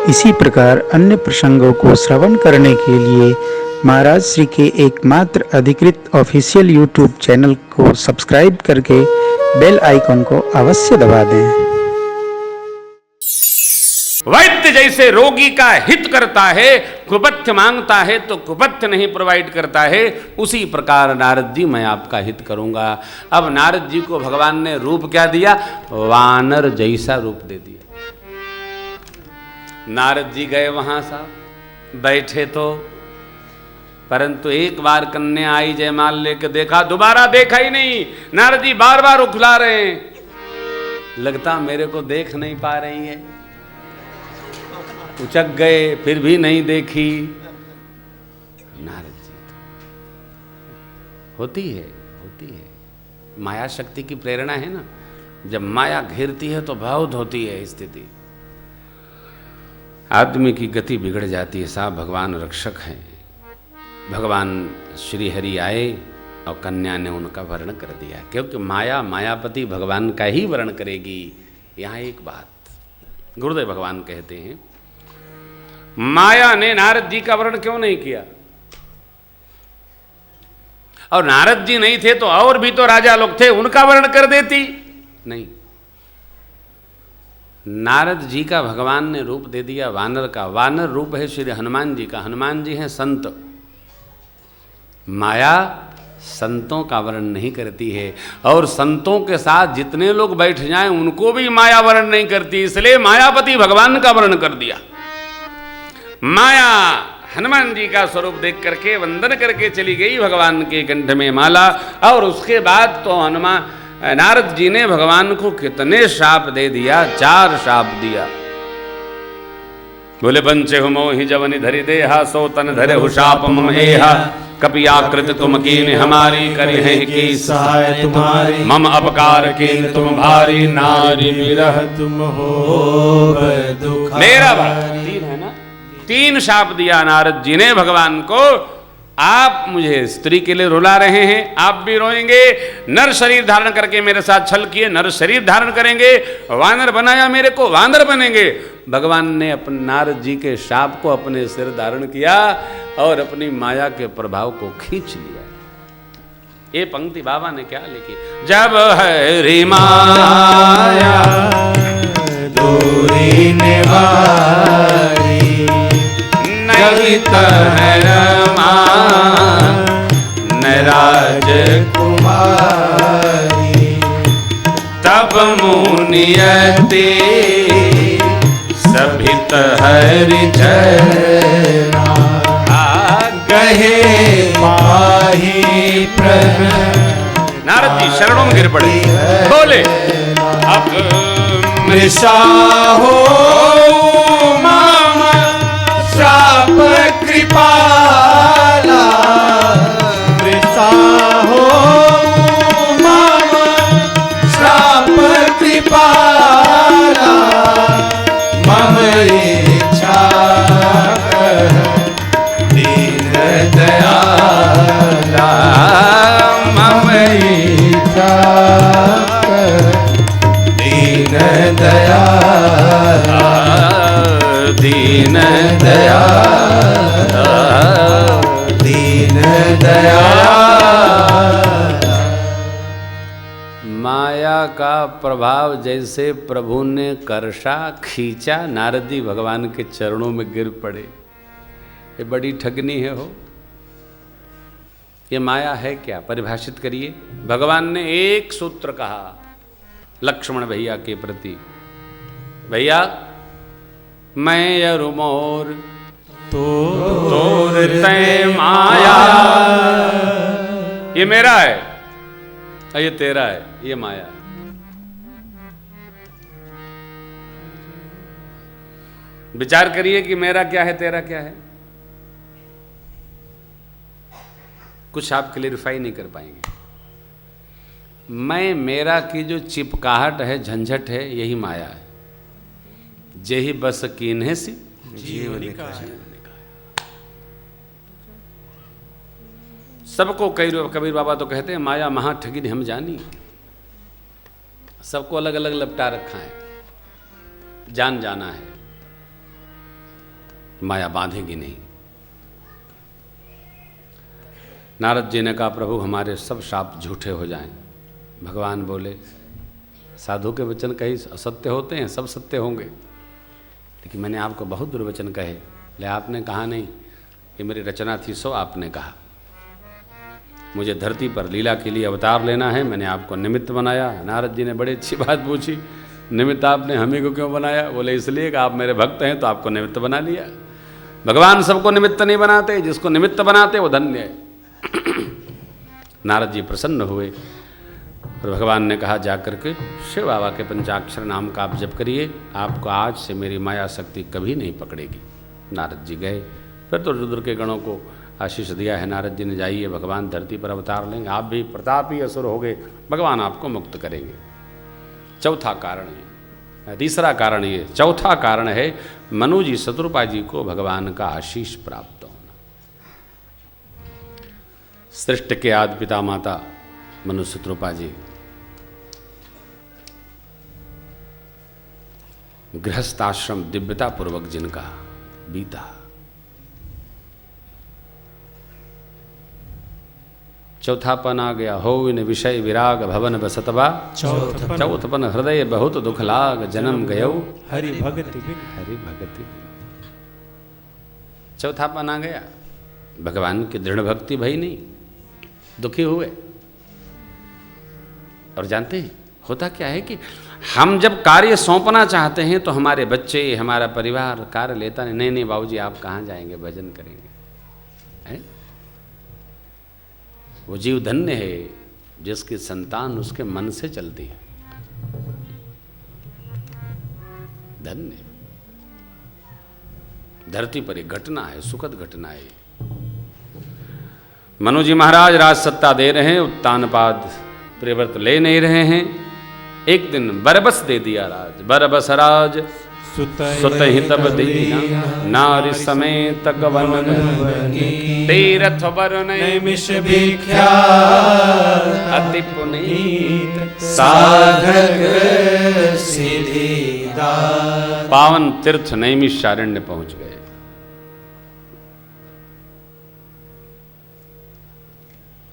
इसी प्रकार अन्य प्रसंगों को श्रवण करने के लिए महाराज श्री के एकमात्र अधिकृत ऑफिशियल यूट्यूब चैनल को सब्सक्राइब करके बेल आइकन को अवश्य दबा दें। वैद्य जैसे रोगी का हित करता है, कुपथ्य मांगता है तो कुपथ्य नहीं प्रोवाइड करता है, उसी प्रकार नारद जी मैं आपका हित करूंगा। अब नारद जी को भगवान ने रूप क्या दिया? वानर जैसा रूप दे दिया। नारद जी गए वहां साहब, बैठे तो, परंतु एक बार कन्या आई जयमाल लेके देखा, दोबारा देखा ही नहीं। नारद जी बार बार उखला रहे हैं, लगता मेरे को देख नहीं पा रही है। उचक गए, फिर भी नहीं देखी। नारद जी होती है माया शक्ति की प्रेरणा है ना। जब माया घेरती है तो बहुत होती है स्थिति, आदमी की गति बिगड़ जाती है। साहब भगवान रक्षक हैं। भगवान श्री हरि आए और कन्या ने उनका वर्ण कर दिया, क्योंकि मायापति भगवान का ही वर्ण करेगी। यहाँ एक बात गुरुदेव भगवान कहते हैं, माया ने नारद जी का वर्ण क्यों नहीं किया? और नारद जी नहीं थे तो और भी तो राजा लोग थे, उनका वर्ण कर देती। नहीं, नारद जी का भगवान ने रूप दे दिया वानर का। वानर रूप है श्री हनुमान जी का। हनुमान जी हैं संत। माया संतों का वर्ण नहीं करती है, और संतों के साथ जितने लोग बैठ जाएं उनको भी माया वर्ण नहीं करती, इसलिए मायापति भगवान का वर्ण कर दिया। माया हनुमान जी का स्वरूप देख करके वंदन करके चली गई भगवान के कंठ में माला। और उसके बाद तो नारद जी ने भगवान को कितने शाप दे दिया, 4 शाप दिया। बोले पंचे हो मोहि जवनि धरि देहा, सो तन धरे हो शाप मम एहा। कपि आकृत तुम कीन हमारी, करि है की सहाय तुम्हारी। मम अपकार कीन तुम भारी, नारी विरह तुम हो दुख। मेरा भाई 3 है ना, 3 शाप दिया नारद जी ने भगवान को। आप मुझे स्त्री के लिए रुला रहे हैं, आप भी रोएंगे। नर शरीर धारण करके मेरे साथ छल किए, नर शरीर धारण करेंगे। वानर बनाया मेरे को, वानर बनेंगे। भगवान ने अपने नारद जी के शाप को अपने सिर धारण किया और अपनी माया के प्रभाव को खींच लिया। ये पंक्ति बाबा ने क्या लिखी? जब हरि माया दूरी निवारी, नहीं तहरमा नराज कुमारी। तब मुनियते सभी हरि जना, कहे माही प्रण। नारद जी शरणों में गिर पड़े, बोले अब मृषा हो मामा श्राप कृपाला। मृषा हो मामा श्राप कृपाला। मम इच्छा दीन दयाला। मम इच्छा दीन दयाला। दीन दयाला, दीन दयाला। माया का प्रभाव जैसे प्रभु ने करशा खींचा, नारद जी भगवान के चरणों में गिर पड़े। ये बड़ी ठगनी है हो। ये माया है क्या? परिभाषित करिए। भगवान ने एक सूत्र कहा लक्ष्मण भैया के प्रति, भैया मैं यरुमोर तोर तय माया। ये मेरा है और ये तेरा है, ये माया। विचार करिए कि मेरा क्या है, तेरा क्या है। कुछ आप क्लेरिफाई नहीं कर पाएंगे। मैं मेरा की जो चिपकाहट है, झंझट है, यही माया है। जेहि बस कीन्हे सी जीव निकाय। सबको कबीर बाबा तो कहते हैं माया महा ठगिन हम जानी। सबको अलग अलग लपटा रखा है, जान जाना है। माया बांधेगी नहीं। नारद जी ने कहा प्रभु हमारे सब शाप झूठे हो जाएं। भगवान बोले साधु के वचन कहीं असत्य होते हैं, सब सत्य होंगे, लेकिन मैंने आपको बहुत दुर्वचन कहे। ले आपने कहा नहीं, ये मेरी रचना थी सो आपने कहा। मुझे धरती पर लीला के लिए अवतार लेना है, मैंने आपको निमित्त बनाया। नारद जी ने बड़ी अच्छी बात पूछी, निमित्त आपने हमें को क्यों बनाया? बोले इसलिए कि आप मेरे भक्त हैं तो आपको निमित्त बना लिया। भगवान सबको निमित्त नहीं बनाते, जिसको निमित्त बनाते वो धन्य है। नारद जी प्रसन्न हुए और भगवान ने कहा जाकर के शिव बाबा के पंचाक्षर नाम का आप जप करिए, आपको आज से मेरी माया शक्ति कभी नहीं पकड़ेगी। नारद जी गए, फिर तो रुद्र के गणों को आशीष दिया है नारद जी ने, जाइए भगवान धरती पर अवतार लेंगे, आप भी प्रतापी असुर हो गए, भगवान आपको मुक्त करेंगे। चौथा कारण ये, तीसरा कारण ये, चौथा कारण है मनु जी शत्रुपा जी को भगवान का आशीष प्राप्त होना। सृष्टि के आदि पिता माता मनु शत्रुपा जी गृहस्थ आश्रम दिव्यता पूर्वक जिनका बीता, चौथापन आ गया। हो इन विषय विराग भवन बसतबा, चौथपन हृदय बहुत दुख लाग, जन्म गयो हरि भगति हरि भगति। चौथापन आ गया, भगवान की दृढ़ भक्ति भई नहीं, दुखी हुए। और जानते हैं होता क्या है कि हम जब कार्य सौंपना चाहते हैं तो हमारे बच्चे हमारा परिवार कार्य लेता नहीं। नहीं बाबूजी आप कहाँ जाएंगे, भजन करेंगे। है? वो जीव धन्य है जिसकी संतान उसके मन से चलती है, धन्य। धरती पर एक घटना है, सुखद घटना है। मनु जी महाराज राज सत्ता दे रहे हैं, उत्तानपाद प्रियव्रत ले नहीं रहे हैं। एक दिन बरबस दे दिया राज, बरबस राज सुतहि तब दीना, नारी समेत गवन तीरथ वरुण नैमिष भिख्या अति पुनीत साधक सिद्धिदाता। पावन तीर्थ नैमिषारण्य पहुंच गए।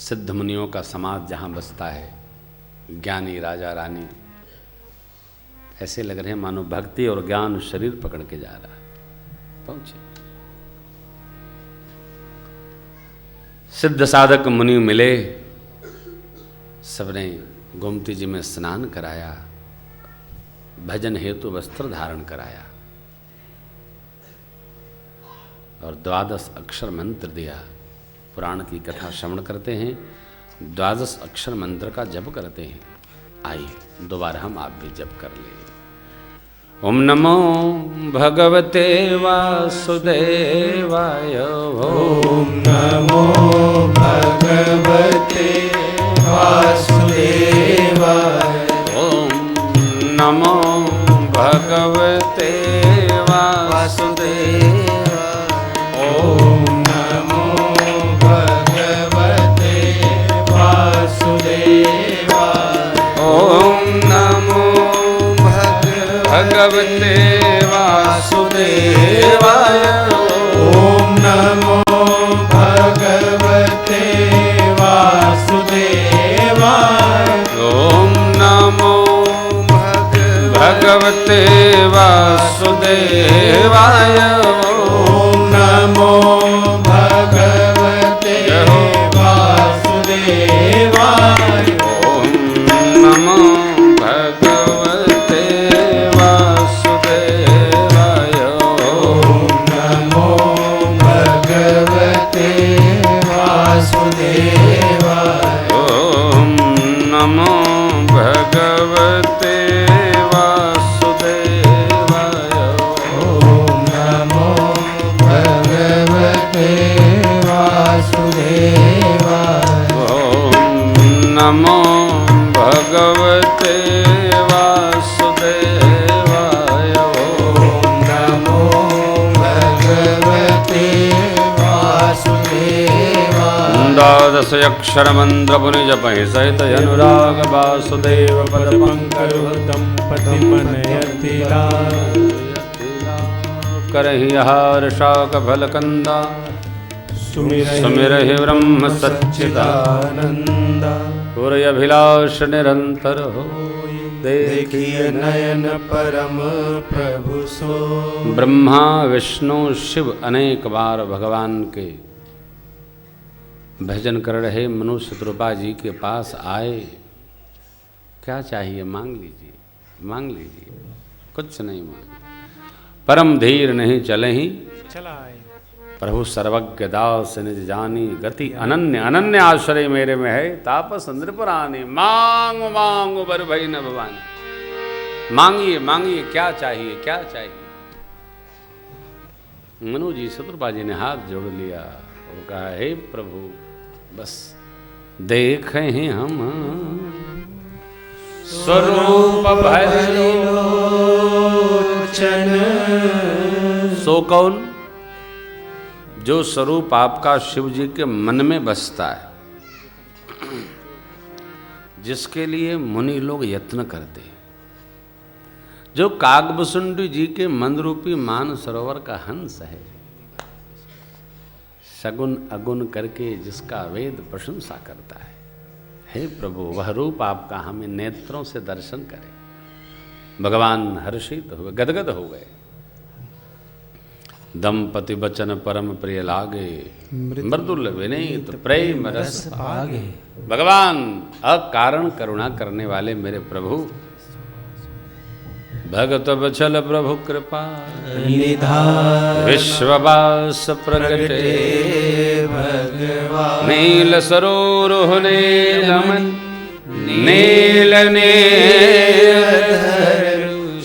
सिद्ध मुनियों का समाज जहां बसता है, ज्ञानी राजा रानी ऐसे लग रहे हैं मानो भक्ति और ज्ञान शरीर पकड़ के जा रहा है। पहुंचे, सिद्ध साधक मुनि मिले, सबने गोमती जी में स्नान कराया, भजन हेतु वस्त्र धारण कराया और 12 अक्षर मंत्र दिया। पुराण की कथा श्रवण करते हैं, 12 अक्षर मंत्र का जप करते हैं। आइए दोबारा हम आप भी जप कर ले। ओम नमो भगवते वासुदेवाय, ओम नमो भगवते वासुदेवाय, ओम नमो भगवते वासुदेवाय, ओम नमो भगवते वासुदेवाय, ओम नमो भगवते वासुदेवाय, ओम नमो भगवते वासुदेवाय, ओम नमो भगवते वासुदेवाय, ओम नमो भगवते वासुदेवाय, ओम नमो भगवते वासुदेवाय, ओम नमो भगवते वासुदेवाय, ओम नमो भगवते वासुदेवाय, ओम नमो भगवते वासुदेवाय, ओम नमो भगवते वासुदेवाय, ओम नमो भगवते वासुदेवाय। 12 अक्षर मंत्र पुनि जपहि सहित अनुराग वासुदेव पद पंकरुहतं पतिमनयति करहि हार शाक फल कंदा सुमिरहि ब्रह्म सच्चिदानंदा पूर्य अभिलाष निरंतर हो देखिए नयन परम प्रभु सो। ब्रह्मा विष्णु शिव अनेक बार भगवान के भजन कर रहे मनुष्य शत्रुपा जी के पास आए। क्या चाहिए मांग लीजिए, मांग लीजिए, कुछ नहीं मांग। परम धीर नहीं चले ही चलाए प्रभु सर्वज्ञ दास निज जानी गति अनन्य अनन्य आश्रय मेरे में है तापस नृपरानी। मांग मांग बर भई न भवानी। मांगिए मांगिए क्या चाहिए क्या चाहिए। मनु जी शत्रुपा जी ने हाथ जोड़ लिया और कहा हे प्रभु बस देखें हम स्वरूप भरी लोचन। सो कौन? जो स्वरूप आपका शिव जी के मन में बसता है, जिसके लिए मुनि लोग यत्न करते हैं, जो कागभुसुंडी जी के मन रूपी मान सरोवर का हंस है, सगुन अगुन करके जिसका वेद प्रशंसा करता है। हे प्रभु वह रूप आपका हमें नेत्रों से दर्शन करे। भगवान हर्षित हुए, गदगद हो गए। दंपति बचन परम प्रिय लागे मृदुल विनीत प्रेम रस आगे। भगवान अकारण करुणा करने वाले मेरे प्रभु भगत बचल प्रभु कृपा निधान विश्ववास प्रगटे भगवान। नील सरोरुह नीलमन नील नील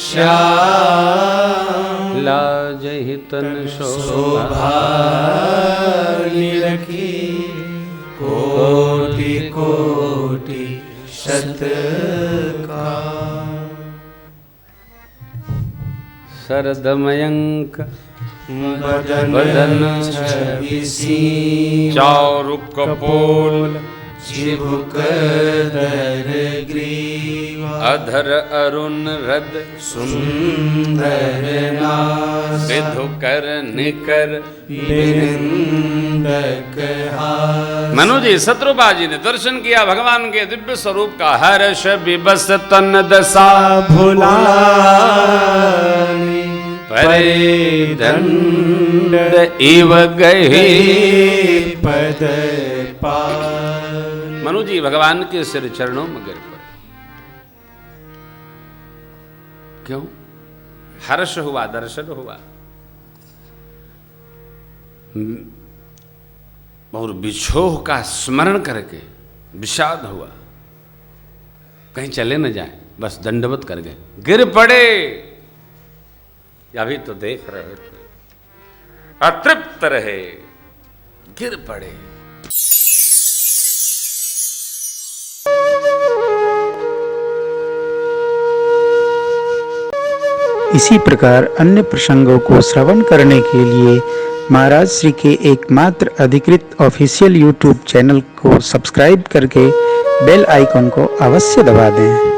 श्याम लाजहि तन शोभा निरखी कोटि कोटि शतका। शरदमयंक बदन छविसी चारु कपोल चिबुक दर ग्रीवा। अधर अरुण हृद सुंदर नास विधु कर निकर बिरंदक हास। मनु जी शत्रुपा जी ने दर्शन किया भगवान के दिव्य स्वरूप का। हर्ष विबस तन दशा भुलानी परे दंड इव गहे पद पार। मनु जी भगवान के सिर चरणों में गिर पड़े। क्यों? हर्ष हुआ, दर्शन हुआ और विछोह का स्मरण करके विषाद हुआ। कहीं चले न जाए, बस दंडवत कर गए, गिर पड़े। अभी तो देख रहे थे, अतृप्त रहे, गिर पड़े। इसी प्रकार अन्य प्रसंगों को श्रवण करने के लिए महाराज श्री के एकमात्र अधिकृत ऑफिशियल YouTube चैनल को सब्सक्राइब करके बेल आइकन को अवश्य दबा दें।